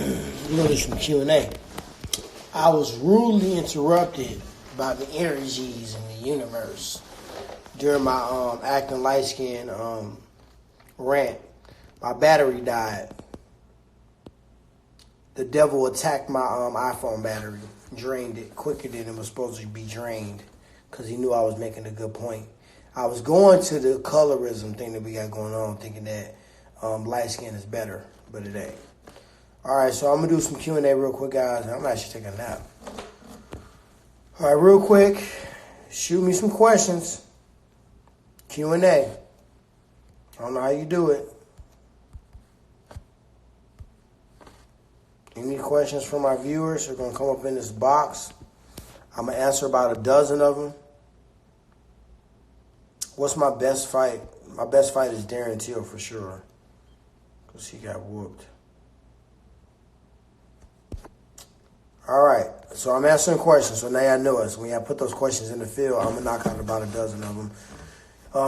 We're gonna do some Q&A. I was rudely interrupted by the energies in the universe during my acting light skin rant. My battery died. The devil attacked my iPhone battery, drained it quicker than it was supposed to be drained, because he knew I was making a good point. I was going to the colorism thing that we got going on, thinking that light skin is better, but it ain't. All right, so I'm going to do some Q&A real quick, guys. I'm actually taking a nap. All right, real quick, shoot me some questions. Q&A. I don't know how you do it. Any questions from my viewers are going to come up in this box. I'm going to answer about a dozen of them. What's my best fight? My best fight is Darren Till for sure, because he got whooped. All right, so I'm answering questions, so now y'all know us. When y'all put those questions in the field, I'm going to knock out about a dozen of them.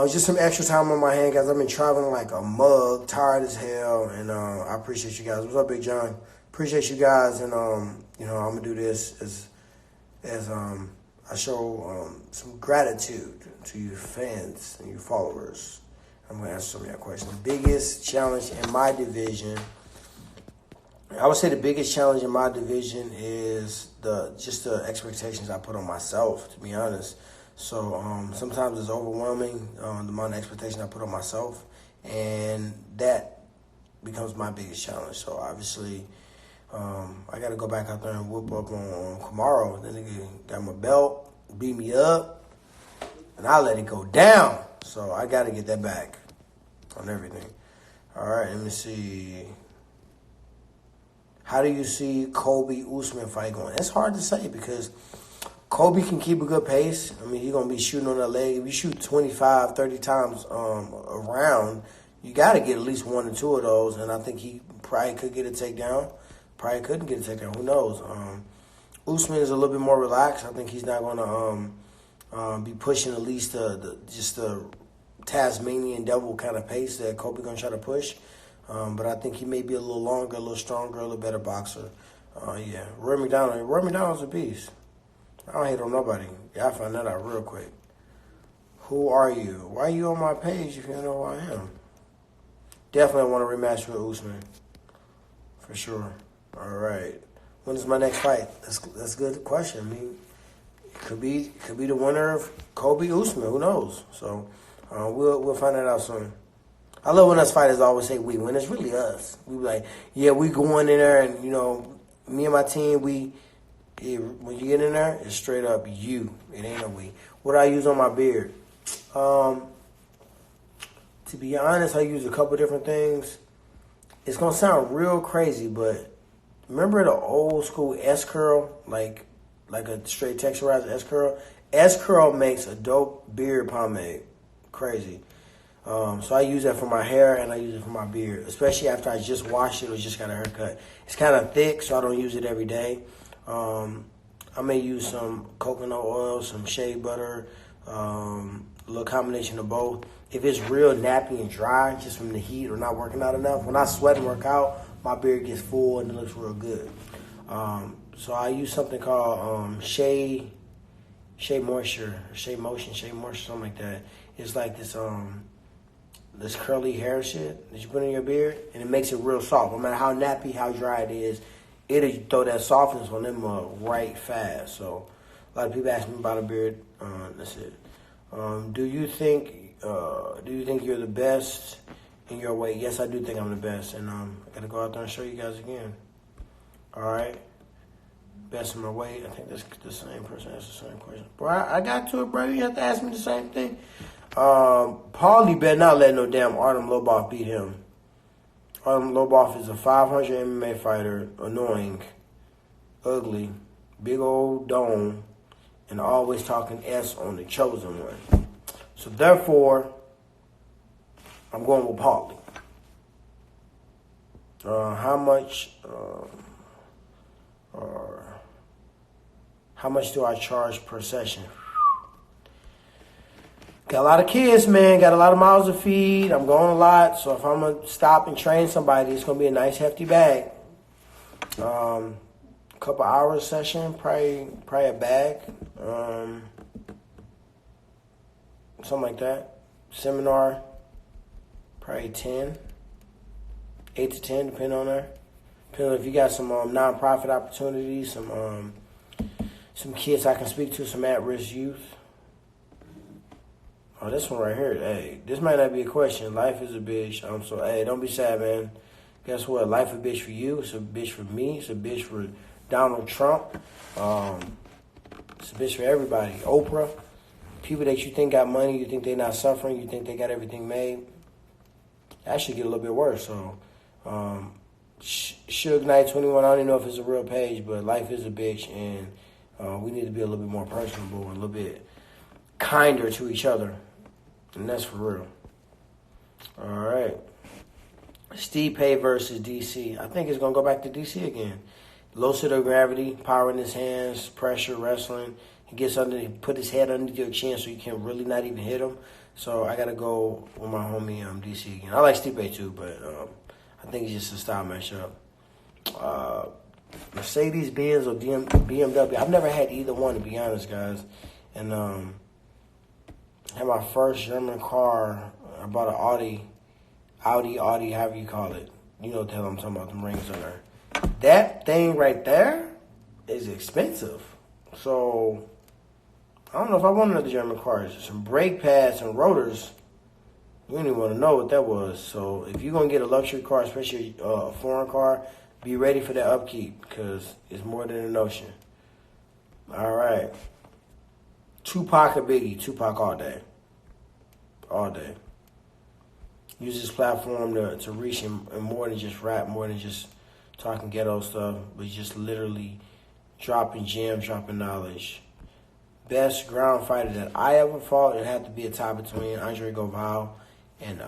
Just some extra time on my hand, guys. I've been traveling like a mug, tired as hell, and I appreciate you guys. What's up, Big John? Appreciate you guys, and I'm going to do this as I show some gratitude to you fans and you followers. I'm going to answer some of your questions. The biggest challenge in my division, I would say the biggest challenge in my division is just the expectations I put on myself, to be honest. So sometimes it's overwhelming, the amount of expectation I put on myself, and that becomes my biggest challenge. So obviously, I got to go back out there and whoop up on Kamaro. Then nigga got my belt, beat me up, and I let it go down. So I got to get that back on everything. All right, let me see. How do you see Kobe Usman fight going? It's hard to say because Kobe can keep a good pace. I mean, he's going to be shooting on that leg. If you shoot 25, 30 times around, you got to get at least one or two of those, and I think he probably could get a takedown. Probably couldn't get a takedown. Who knows? Usman is a little bit more relaxed. I think he's not going to be pushing at least the Tasmanian devil kind of pace that Kobe going to try to push. But I think he may be a little longer, a little stronger, a little better boxer. Yeah, Roy McDonald's a beast. I don't hate on nobody. Yeah, I found that out real quick. Who are you? Why are you on my page if you don't know who I am? Definitely want to rematch with Usman. For sure. All right. When is my next fight? That's a good question. I mean, it could be the winner of Kobe Usman. Who knows? So we'll find that out soon. I love when us fighters always say we, when it's really us. We be like, yeah, we going in there, and me and my team, when you get in there, it's straight up you. It ain't no we. What do I use on my beard? To be honest, I use a couple different things. It's gonna sound real crazy, but remember the old school S curl, like a straight texturized S curl? S curl makes a dope beard pomade. Crazy. So I use that for my hair and I use it for my beard, especially after I just washed it or just got a haircut. It's kind of thick, so I don't use it every day. I may use some coconut oil, some shea butter, a little combination of both. If it's real nappy and dry, just from the heat or not working out enough, when I sweat and work out, my beard gets full and it looks real good. So I use something called Shea Moisture, Shea Motion, something like that. It's like this curly hair shit that you put in your beard, and it makes it real soft. No matter how nappy, how dry it is, it'll throw that softness on them right fast. So a lot of people ask me about a beard. That's it. Do you think you're the best in your weight? Yes, I do think I'm the best, and I gotta go out there and show you guys again. All right, best in my weight. I think that's the same person asked the same question. Bro, I got to it, bro. You have to ask me the same thing. Paulie better not let no damn Artem Lobov beat him. Artem Lobov is a 500 MMA fighter, annoying, ugly, big old dome, and always talking S on the chosen one. So therefore, I'm going with Paulie. How much do I charge per session? Got a lot of kids, man. Got a lot of mouths to feed. I'm going a lot. So if I'm going to stop and train somebody, it's going to be a nice, hefty bag. Couple hours session, probably a bag, something like that. Seminar, probably 8 to 10, depending on there. Depending on if you got some nonprofit opportunities, some kids I can speak to, some at-risk youth. Oh, this one right here. Hey, this might not be a question. Life is a bitch. So, hey, don't be sad, man. Guess what? Life a bitch for you. It's a bitch for me. It's a bitch for Donald Trump. It's a bitch for everybody. Oprah. People that you think got money, you think they're not suffering, you think they got everything made. Actually get a little bit worse. So, Suge Knight 21, I don't even know if it's a real page, but life is a bitch, and we need to be a little bit more personable, a little bit kinder to each other. And that's for real. All right. Steve Pay versus DC. I think it's going to go back to DC again. Low center of gravity, power in his hands, pressure, wrestling. He gets put his head underneath your chin so you can really not even hit him. So I got to go with my homie DC again. I like Steve Pay too, but I think it's just a style matchup. Mercedes-Benz or BMW. I've never had either one, to be honest, guys. And I had my first German car. I bought an Audi, however you call it. You know what the hell I'm talking about, them rings on there. That thing right there is expensive. So, I don't know if I want another German car. Some brake pads and rotors, you don't even want to know what that was. So, if you're going to get a luxury car, especially a foreign car, be ready for that upkeep because it's more than a notion. All right. Tupac or Biggie? Tupac all day. All day. Use this platform to reach him and more than just rap, more than just talking ghetto stuff, but just literally dropping gems, dropping knowledge. Best ground fighter that I ever fought, it had to be a tie between Andre Goval and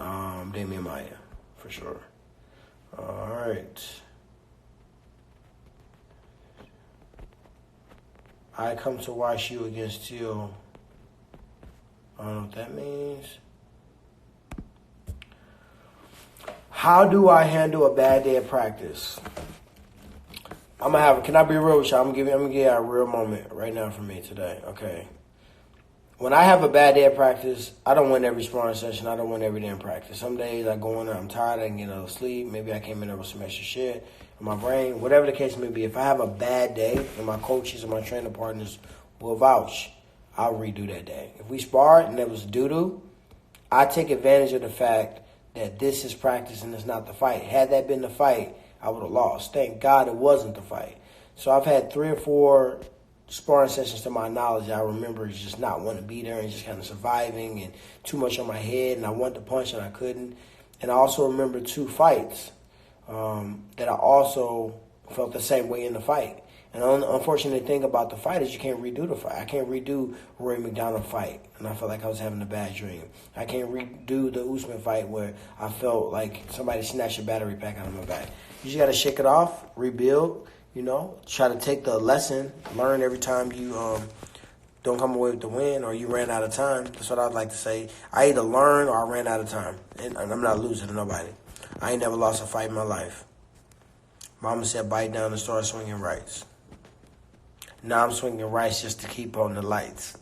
Damian Maia, for sure. All right. I come to watch you against Teal. I don't know what that means. How do I handle a bad day of practice? Can I be real with you? I'm gonna give you a real moment right now for me today. Okay. When I have a bad day of practice, I don't win every sparring session. I don't win every day in practice. Some days I go in there, I'm tired, I can get enough sleep. Maybe I came in there with some extra shit in my brain. Whatever the case may be, if I have a bad day and my coaches and my training partners will vouch, I'll redo that day. If we sparred and it was doo-doo, I take advantage of the fact that this is practice and it's not the fight. Had that been the fight, I would have lost. Thank God it wasn't the fight. So I've had 3 or 4 sparring sessions to my knowledge. I remember just not wanting to be there and just kind of surviving and too much on my head, and I wanted to punch and I couldn't. And I also remember 2 fights that I also felt the same way in the fight. And the unfortunate thing about the fight is you can't redo the fight. I can't redo Rory McDonald fight, and I felt like I was having a bad dream. I can't redo the Usman fight where I felt like somebody snatched a battery pack out of my back. You just got to shake it off, rebuild, try to take the lesson, learn every time you don't come away with the win or you ran out of time. That's what I'd like to say. I either learned or I ran out of time, and I'm not losing to nobody. I ain't never lost a fight in my life. Mama said bite down and start swinging rights. Now I'm swinging rights just to keep on the lights.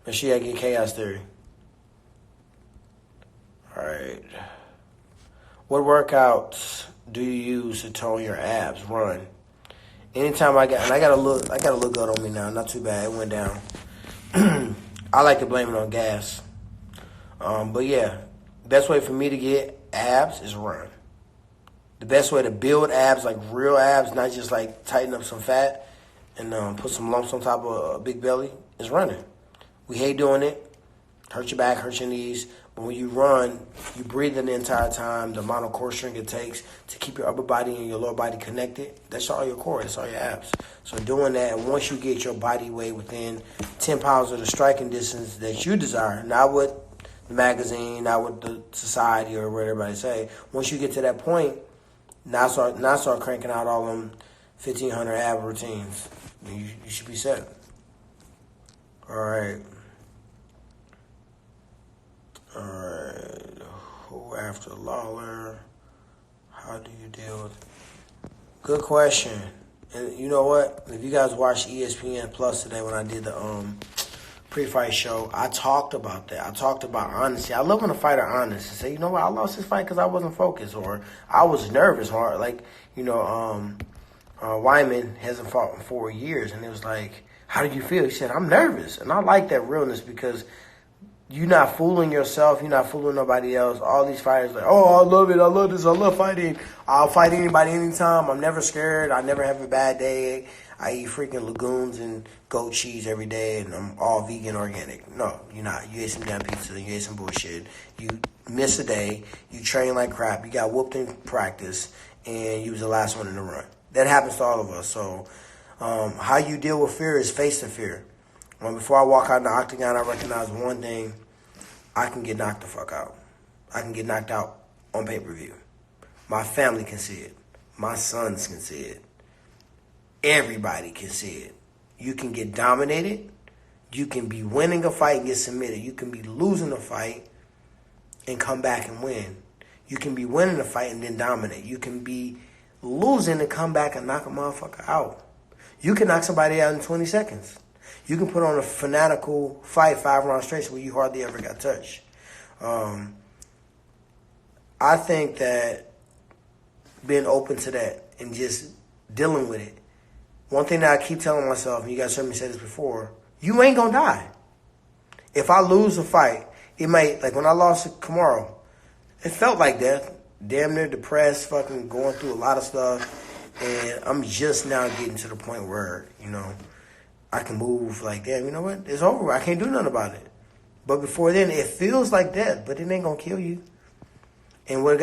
Make sure I get chaos theory. All right. What workouts do you use to tone your abs? Run. Anytime I got a little gut on me now. Not too bad. It went down. I like to blame it on gas. But yeah, best way for me to get abs is run. The best way to build abs, like real abs, not just like tighten up some fat and put some lumps on top of a big belly, is running. We hate doing it. Hurt your back, hurt your knees. But when you run, you breathe in the entire time. The amount of core strength it takes to keep your upper body and your lower body connected, that's all your core, that's all your abs. So doing that, and once you get your body weight within 10 pounds of the striking distance that you desire, not what the magazine, not what the society or what everybody say, once you get to that point, now start cranking out all them 1,500 ab routines. You should be set. All right. Who after Lawler? How do you deal with Good question. And you know what? If you guys watched ESPN Plus today when I did the pre-fight show, I talked about that. I talked about honesty. I love when a fighter honest and say, you know what, I lost this fight because I wasn't focused or I was nervous. Or like, Wyman hasn't fought in 4 years, and it was like, how did you feel? He said, I'm nervous. And I like that realness because you're not fooling yourself. You're not fooling nobody else. All these fighters like, oh, I love it. I love this. I love fighting. I'll fight anybody anytime. I'm never scared. I never have a bad day. I eat freaking legumes and goat cheese every day, and I'm all vegan organic. No, you're not. You ate some damn pizza. You ate some bullshit. You miss a day. You train like crap. You got whooped in practice, and you was the last one in the run. That happens to all of us. So how you deal with fear is face the fear. Before I walk out in the octagon, I recognize one thing. I can get knocked the fuck out. I can get knocked out on pay-per-view. My family can see it. My sons can see it. Everybody can see it. You can get dominated. You can be winning a fight and get submitted. You can be losing a fight and come back and win. You can be winning a fight and then dominate. You can be losing and come back and knock a motherfucker out. You can knock somebody out in 20 seconds. You can put on a fanatical fight 5 rounds straight where you hardly ever got touched. I think that being open to that and just dealing with it. One thing that I keep telling myself, and you guys heard me say this before, you ain't gonna die. If I lose a fight, it might, like when I lost to Kamaru, it felt like death. Damn near depressed, fucking going through a lot of stuff. And I'm just now getting to the point where, I can move like, damn, you know what? It's over. I can't do nothing about it. But before then, it feels like death, but it ain't going to kill you. And what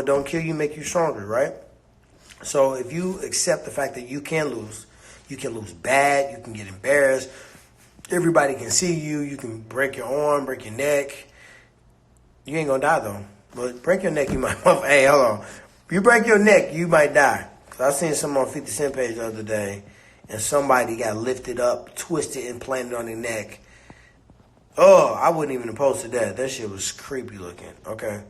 don't kill you make you stronger, right? So if you accept the fact that you can lose bad, you can get embarrassed, everybody can see you, you can break your arm, break your neck. You ain't going to die, though. But break your neck, you might, hey, hold on. If you break your neck, you might die. Because I seen someone on 50 Cent page the other day, and somebody got lifted up, twisted, and planted on their neck. Oh, I wouldn't even have posted that. That shit was creepy looking. Okay.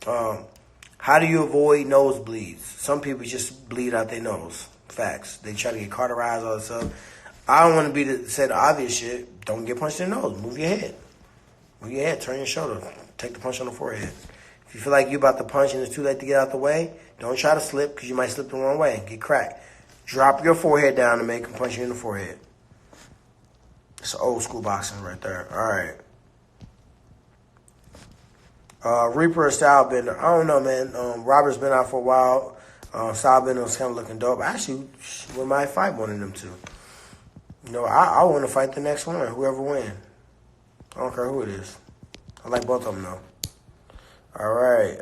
How do you avoid nosebleeds? Some people just bleed out their nose. Facts. They try to get cauterized, all that stuff. I don't want to say the obvious shit. Don't get punched in the nose. Move your head. Move your head. Turn your shoulder. Take the punch on the forehead. If you feel like you're about to punch and it's too late to get out the way, don't try to slip because you might slip the wrong way and get cracked. Drop your forehead down and make them punch you in the forehead. It's old school boxing right there. All right. Reaper or Stylebender? I don't know, man. Robert's been out for a while. Stylebender was kind of looking dope. Actually, we might fight one of them two. I want to fight the next one, whoever wins. I don't care who it is. I like both of them, though. All right.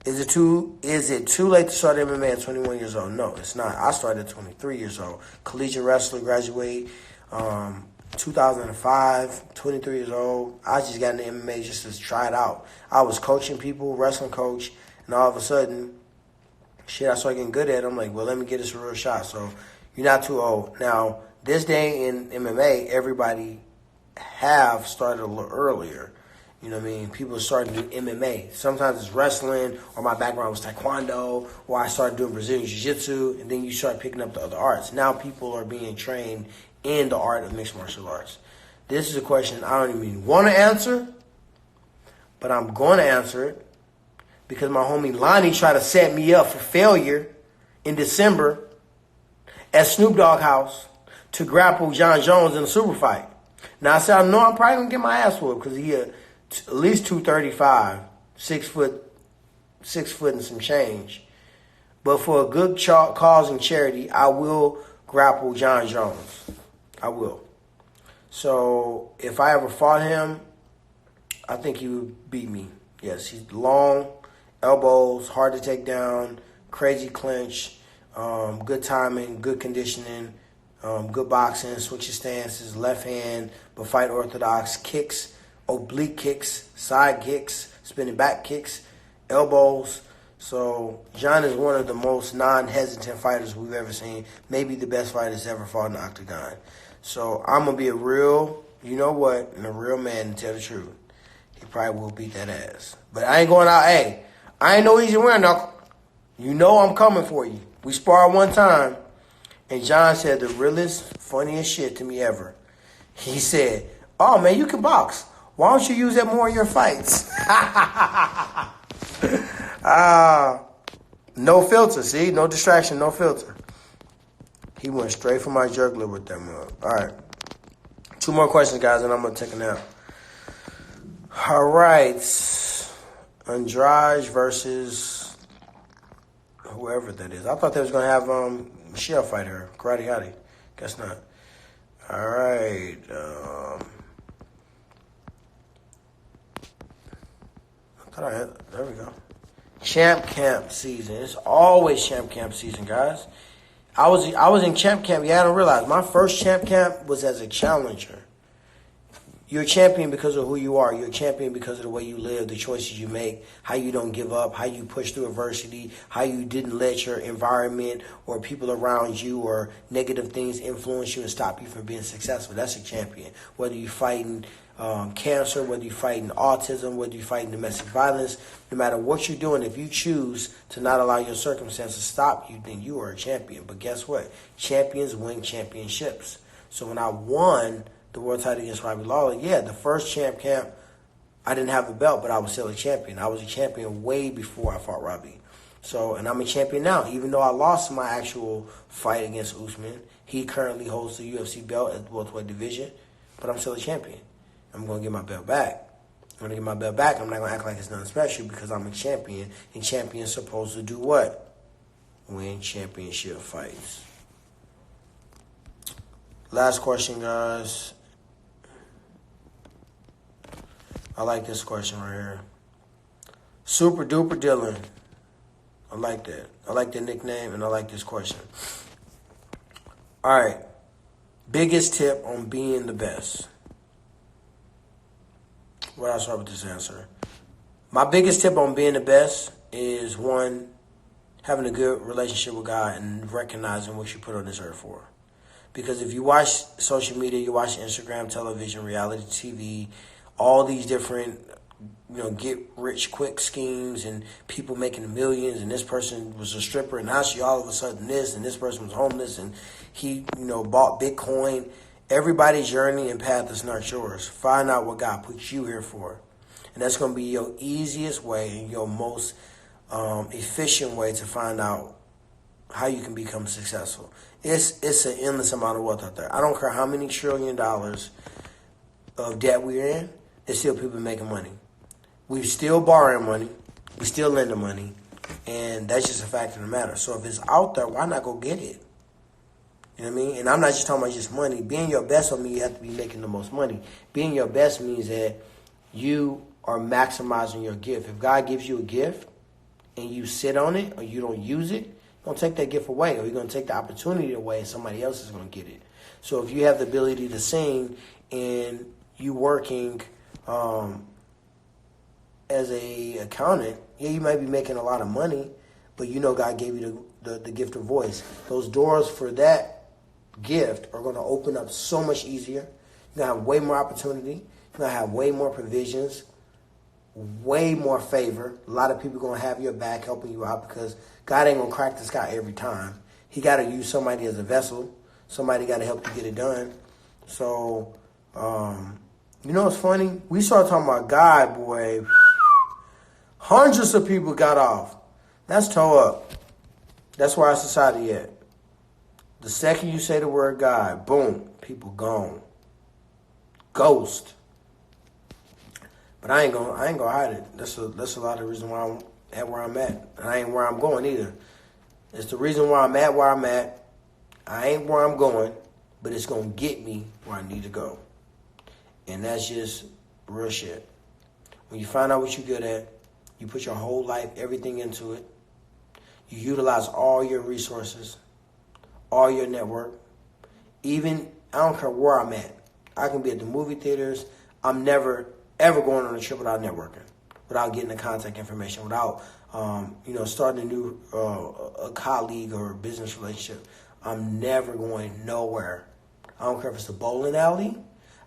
Is it too late to start MMA at 21 years old? No, it's not. I started at 23 years old. Collegiate wrestler, graduate 2005, 23 years old. I just got into MMA just to try it out. I was coaching people, wrestling coach, and all of a sudden, I started getting good at it. I'm like, well, let me get this a real shot. So you're not too old. Now, this day in MMA, everybody have started a little earlier. You know what I mean? People are starting to do MMA. Sometimes it's wrestling, or my background was taekwondo, or I started doing Brazilian jiu-jitsu, and then you start picking up the other arts. Now people are being trained in the art of mixed martial arts. This is a question I don't even want to answer, but I'm going to answer it because my homie Lonnie tried to set me up for failure in December at Snoop Dogg house to grapple John Jones in a super fight. Now I said, I know I'm probably going to get my ass whooped because he at least 235, 6 foot and some change. But for a good cause and charity, I will grapple John Jones. I will. So if I ever fought him, I think he would beat me. Yes, he's long, elbows, hard to take down, crazy clinch, good timing, good conditioning, good boxing, switches stances, left hand, but fight orthodox, kicks, oblique kicks, side kicks, spinning back kicks, elbows. So John is one of the most non-hesitant fighters we've ever seen. Maybe the best fighter that's ever fought in the octagon. So I'm going to be a real, and a real man and tell the truth. He probably will beat that ass. But I ain't going out, hey, I ain't no easy winner, knuckle. You know I'm coming for you. We sparred one time, and John said the realest, funniest shit to me ever. He said, "Oh, man, you can box. Why don't you use that more in your fights?" No filter, see? No distraction, no filter. He went straight for my jugular with that mug. All right. 2 more questions, guys, and I'm going to take a nap. All right. Andrade versus whoever that is. I thought they was going to have Michelle fight her. Karate Hottie. Guess not. All right. There we go. Champ Camp season. It's always Champ Camp season, guys. I was in Champ Camp. Yeah, I don't realize. My first Champ Camp was as a challenger. You're a champion because of who you are. You're a champion because of the way you live, the choices you make, how you don't give up, how you push through adversity, how you didn't let your environment or people around you or negative things influence you and stop you from being successful. That's a champion. Whether you're fighting cancer, whether you're fighting autism, whether you're fighting domestic violence, no matter what you're doing, if you choose to not allow your circumstances to stop you, then you are a champion. But guess what? Champions win championships. So when I won the world title against Robbie Lawler, yeah, the first Champ Camp, I didn't have the belt, but I was still a champion. I was a champion way before I fought Robbie. So, and I'm a champion now. Even though I lost my actual fight against Usman, he currently holds the UFC belt at the welterweight division, but I'm still a champion. I'm going to get my belt back. I'm going to get my belt back. I'm not going to act like it's nothing special because I'm a champion, and champions supposed to do what? Win championship fights. Last question, guys. I like this question right here. Super Duper Dylan. I like that. I like the nickname, and I like this question. All right. Biggest tip on being the best. Where do I start with this answer? My biggest tip on being the best is, 1, having a good relationship with God and recognizing what you put on this earth for. Because if you watch social media, you watch Instagram, television, reality TV, all these different, get rich quick schemes and people making millions, and this person was a stripper and now she all of a sudden this, and this person was homeless and he, bought Bitcoin. Everybody's journey and path is not yours. Find out what God put you here for. And that's going to be your easiest way and your most efficient way to find out how you can become successful. It's an endless amount of wealth out there. I don't care how many $1 trillion of debt we're in, there's still people making money. We're still borrowing money. We still lending money. And that's just a fact of the matter. So if it's out there, why not go get it? You know what I mean? And I'm not just talking about just money. Being your best don't mean you have to be making the most money. Being your best means that you are maximizing your gift. If God gives you a gift and you sit on it or you don't use it, you're going to take that gift away, or you're going to take the opportunity away and somebody else is going to get it. So if you have the ability to sing and you working as a accountant, yeah, you might be making a lot of money, but God gave you the gift of voice. Those doors for that gift are going to open up so much easier. You're going to have way more opportunity. You're going to have way more provisions, way more favor. A lot of people are going to have your back helping you out because God ain't going to crack the sky every time. He got to use somebody as a vessel. Somebody got to help you get it done. So, what's funny? We started talking about God, boy. Hundreds of people got off. That's toe up. That's where our society at. The second you say the word God, boom, people gone. Ghost. But I ain't gonna hide it. That's a lot of the reason why I'm at where I'm at. And I ain't where I'm going either. It's the reason why I'm at where I'm at. I ain't where I'm going, but it's gonna get me where I need to go. And that's just real shit. When you find out what you're good at, you put your whole life, everything into it. You utilize all your resources, all your network. Even, I don't care where I'm at. I can be at the movie theaters. I'm never, ever going on a trip without networking, without getting the contact information, without, starting a new a colleague or a business relationship. I'm never going nowhere. I don't care if it's a bowling alley.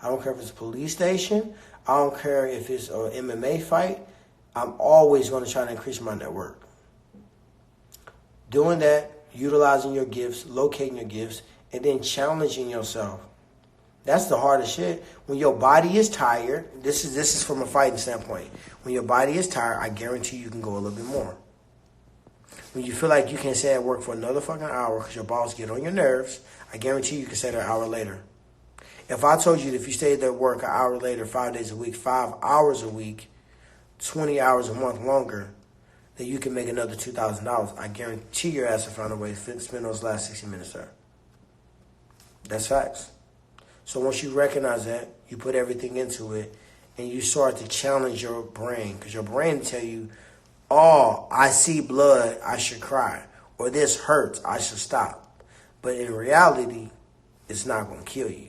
I don't care if it's a police station. I don't care if it's an MMA fight. I'm always going to try to increase my network. Doing that, utilizing your gifts, locating your gifts, and then challenging yourself. That's the hardest shit. When your body is tired, this is from a fighting standpoint. When your body is tired, I guarantee you can go a little bit more. When you feel like you can't stay at work for another fucking hour because your boss get on your nerves, I guarantee you can stay there an hour later. If I told you that if you stayed at work an hour later, 5 days a week, 5 hours a week, 20 hours a month longer, that you can make another $2,000, I guarantee your ass will find a way to spend those last 60 minutes there. That's facts. So once you recognize that, you put everything into it, and you start to challenge your brain, because your brain will tell you, oh, I see blood, I should cry, or this hurts, I should stop. But in reality, it's not going to kill you.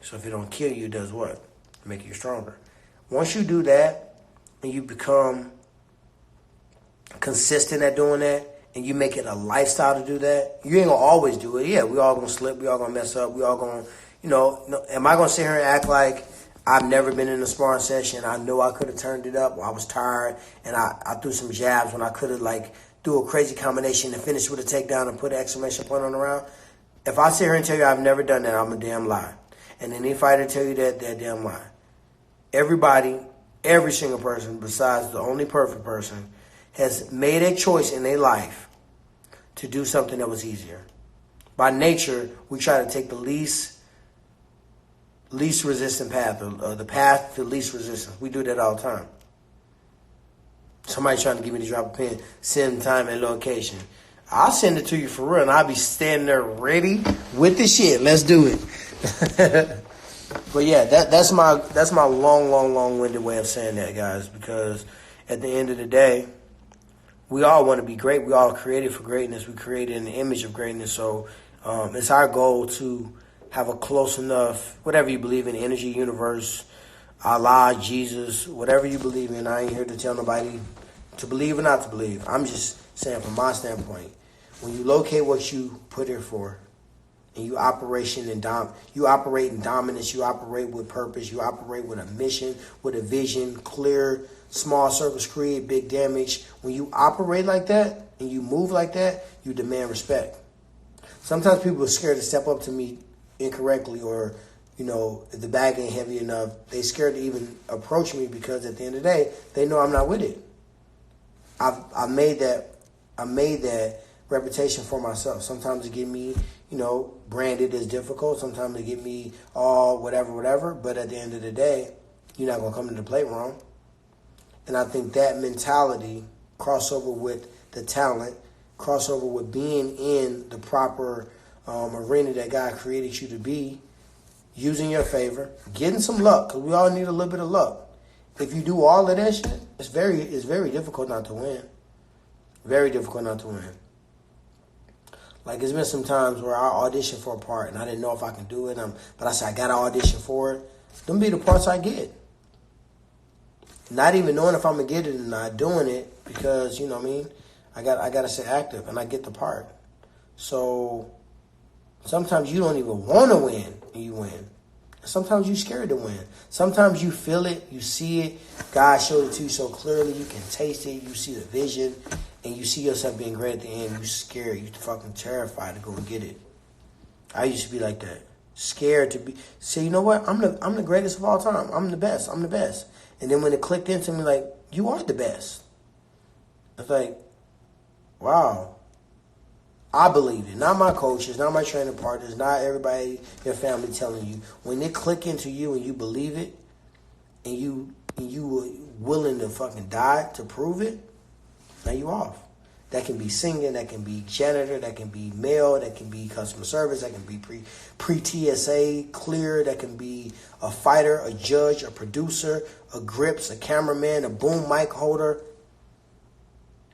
So if it don't kill you, it does what? Make you stronger. Once you do that, and you become consistent at doing that, and you make it a lifestyle to do that, you ain't going to always do it. Yeah, we all going to slip, we all going to mess up, we all going to, am I going to sit here and act like I've never been in a sparring session? I know I could have turned it up. I was tired, and I threw some jabs when I could have, do a crazy combination and finish with a takedown and put an exclamation point on the round. If I sit here and tell you I've never done that, I'm a damn lie. And any fighter tell you that, they're damn lie. Everybody, every single person, besides the only perfect person, has made a choice in their life to do something that was easier. By nature, we try to take the least resistant path, or the path to least resistance. We do that all the time. Somebody trying to get me to drop a pin, send time and location. I'll send it to you for real, and I'll be standing there ready with the shit. Let's do it. But yeah, that's my long-winded way of saying that, guys, because at the end of the day, we all want to be great. We all created for greatness. We created in the image of greatness. So it's our goal to have a close enough, whatever you believe in, energy, universe, Allah, Jesus, whatever you believe in. I ain't here to tell nobody to believe or not to believe. I'm just saying from my standpoint, when you locate what you put here for, and you operate in dominance, you operate with purpose, you operate with a mission, with a vision, clear, small circles create big damage. When you operate like that and you move like that, you demand respect. Sometimes people are scared to step up to me incorrectly, or if the bag ain't heavy enough, they scared to even approach me because at the end of the day, they know I'm not with it. I made that reputation for myself. Sometimes it get me, branded as difficult. Sometimes it get me all whatever. But at the end of the day, you're not gonna come to the plate wrong. And I think that mentality, crossover with the talent, crossover with being in the proper arena that God created you to be, using your favor, getting some luck, because we all need a little bit of luck. If you do all of that shit, it's very difficult not to win. Very difficult not to win. It's been some times where I auditioned for a part and I didn't know if I can do it, but I said I got to audition for it. Them be the parts I get. Not even knowing if I'm going to get it and not doing it because, you know what I mean? I got to stay active and I get the part. So sometimes you don't even want to win and you win. Sometimes you're scared to win. Sometimes you feel it, you see it. God showed it to you so clearly, you can taste it, you see the vision, and you see yourself being great at the end. You're scared, you're fucking terrified to go and get it. I used to be like that. Scared to be, say, you know what? I'm the greatest of all time. I'm the best. And then when it clicked into me, like, you are the best. It's like, wow. I believe it. Not my coaches, not my training partners, not everybody, your family telling you. When it click into you and you believe it, and you were willing to fucking die to prove it, now you off. That can be singing, that can be janitor, that can be mail, that can be customer service, that can be pre-TSA, clear, that can be a fighter, a judge, a producer, a grips, a cameraman, a boom mic holder.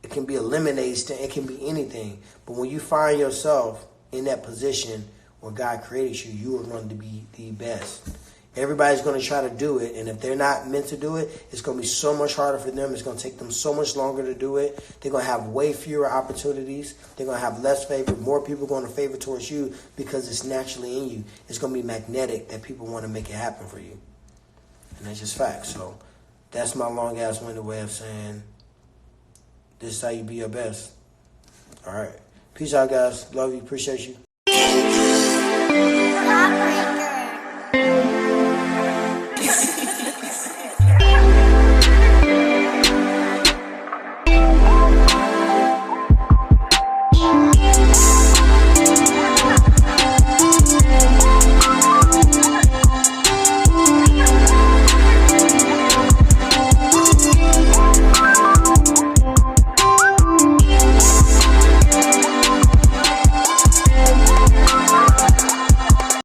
It can be a lemonade stand. It can be anything. But when you find yourself in that position where God created you, you are going to be the best. Everybody's going to try to do it. And if they're not meant to do it, it's going to be so much harder for them. It's going to take them so much longer to do it. They're going to have way fewer opportunities. They're going to have less favor. More people are going to favor towards you because it's naturally in you. It's going to be magnetic that people want to make it happen for you. And that's just facts. So that's my long-ass winded way of saying, this is how you be your best. All right. Peace out, guys. Love you. Appreciate you.